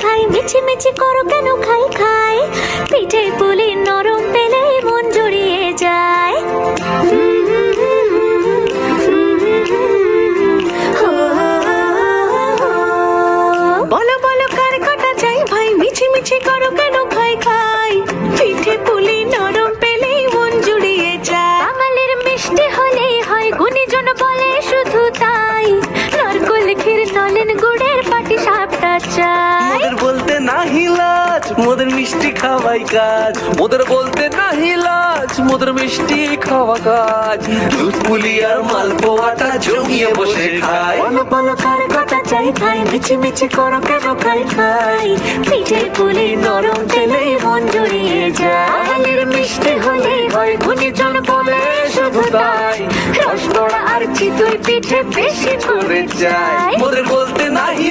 ভাই মিছিমিছি করো কেন খাই খাই, পিঠে পুলি নরম পেলে মন জড়িয়ে যায়। বলো বলো কার কাটা চাই ভাই মিছিমিছি করো কেন খাই খাই, পিঠে পুলি নরম পেলে মন জুড়িয়ে যায়। আমালের মিষ্টি হলেই হয় গুণীজন বলে শুধু তাই, নারকোল ক্ষীর নলেন গুড়ের পাটি সাপটা চাই। মোদের বলতে নাহি লাজ, মোদের মিষ্টি খাওয়াই কাজ। মোদের বলতে নাহি লাজ, মোদের মিষ্টি খাওয়া কাজ। দুধ পুলি আর মালপোয়াটা জমিয়ে বসে খায়। বলো বলো কার কাটা চাই ভাই মিছিমিছি করো কেন খাই খাই, পিঠে পুলি নরম পেলে মন জড়িয়ে যায়। আমালের মিষ্টি হলেই হয় গুণীজন বলে শুধু তাই, রসবড়া আর চিতই পিঠে বেশি করে যায়। মোদের বলতে নাহি